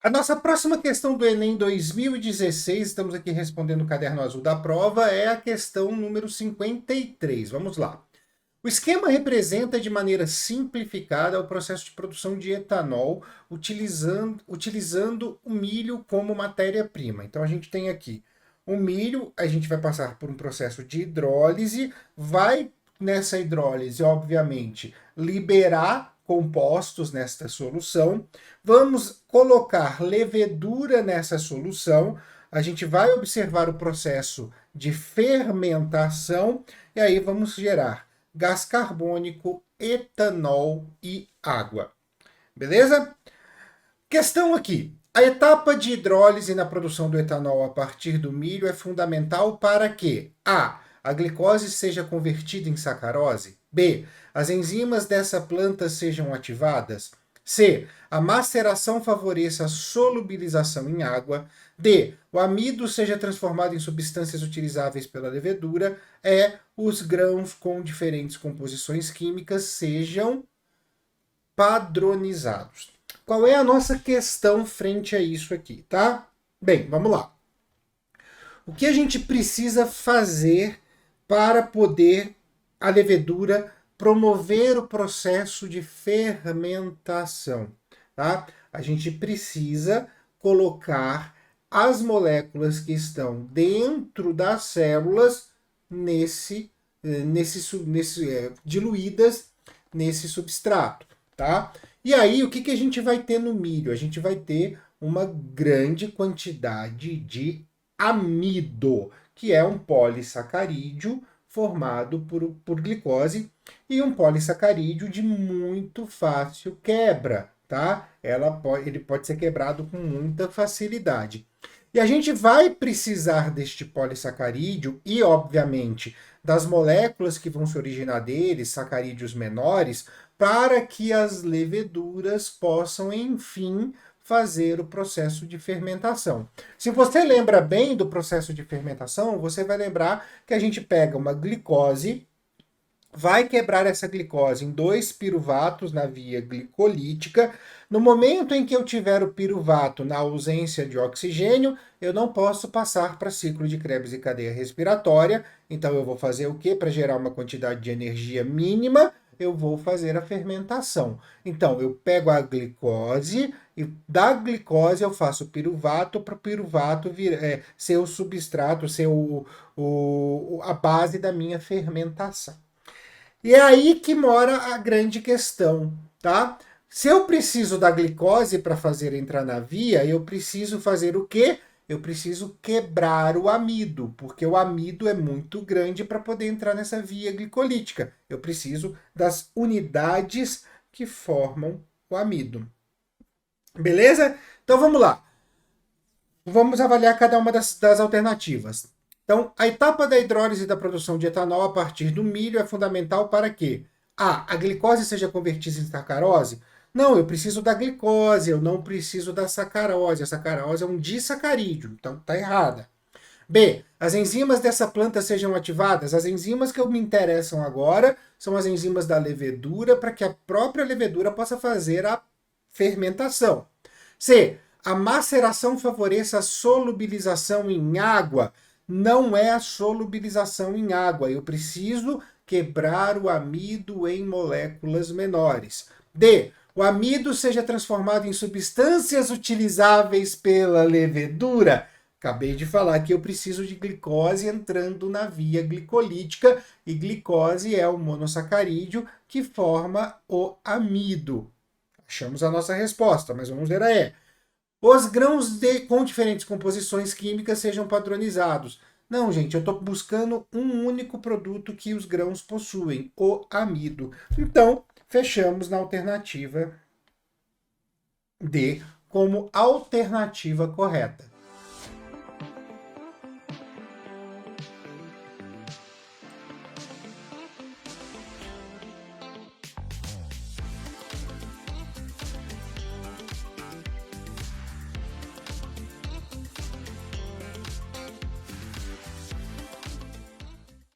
A nossa próxima questão do Enem 2016, estamos aqui respondendo o caderno azul da prova, é a questão número 53. Vamos lá. O esquema representa de maneira simplificada o processo de produção de etanol utilizando o milho como matéria-prima. Então a gente tem aqui o milho, a gente vai passar por um processo de hidrólise, vai nessa hidrólise, obviamente, liberar compostos nesta solução. Vamos colocar levedura nessa solução. A gente vai observar o processo de fermentação e aí vamos gerar gás carbônico, etanol e água. Beleza? Questão aqui. A etapa de hidrólise na produção do etanol a partir do milho é fundamental para que a glicose seja convertida em sacarose. B. As enzimas dessa planta sejam ativadas. C. A maceração favoreça a solubilização em água. D. O amido seja transformado em substâncias utilizáveis pela levedura. E. Os grãos com diferentes composições químicas sejam padronizados. Qual é a nossa questão frente a isso aqui, tá? Bem, vamos lá. O que a gente precisa fazer para poder a levedura promover o processo de fermentação, tá? A gente precisa colocar as moléculas que estão dentro das células diluídas nesse substrato, tá? E aí, o que a gente vai ter no milho? A gente vai ter uma grande quantidade de amido, que é um polissacarídeo formado por glicose e um polissacarídeo de muito fácil quebra, tá? Ele pode ser quebrado com muita facilidade. E a gente vai precisar deste polissacarídeo e, obviamente, das moléculas que vão se originar deles, sacarídeos menores, para que as leveduras possam, enfim, fazer o processo de fermentação. Se você lembra bem do processo de fermentação, você vai lembrar que a gente pega uma glicose, vai quebrar essa glicose em 2 piruvatos na via glicolítica. No momento em que eu tiver o piruvato na ausência de oxigênio, eu não posso passar para ciclo de Krebs e cadeia respiratória. Então eu vou fazer o quê? Para gerar uma quantidade de energia mínima, eu vou fazer a fermentação. Então eu pego a glicose e da glicose eu faço o piruvato para o piruvato ser o substrato, ser a base da minha fermentação. E é aí que mora a grande questão, tá? Se eu preciso da glicose para fazer entrar na via, eu preciso fazer o quê? Eu preciso quebrar o amido, porque o amido é muito grande para poder entrar nessa via glicolítica. Eu preciso das unidades que formam o amido. Beleza? Então vamos lá. Vamos avaliar cada uma das alternativas. Então, a etapa da hidrólise da produção de etanol a partir do milho é fundamental para que a glicose seja convertida em sacarose? Não, eu preciso da glicose, eu não preciso da sacarose. A sacarose é um disacarídeo, então está errada. B. As enzimas dessa planta sejam ativadas. As enzimas que me interessam agora são as enzimas da levedura para que a própria levedura possa fazer a fermentação. C. A maceração favoreça a solubilização em água. Não é a solubilização em água. Eu preciso quebrar o amido em moléculas menores. D. O amido seja transformado em substâncias utilizáveis pela levedura. Acabei de falar que eu preciso de glicose entrando na via glicolítica e glicose é o monossacarídeo que forma o amido. Achamos a nossa resposta, mas vamos ver a E. Os grãos com diferentes composições químicas sejam padronizados. Não, gente, eu estou buscando um único produto que os grãos possuem, o amido. Então, fechamos na alternativa D como alternativa correta.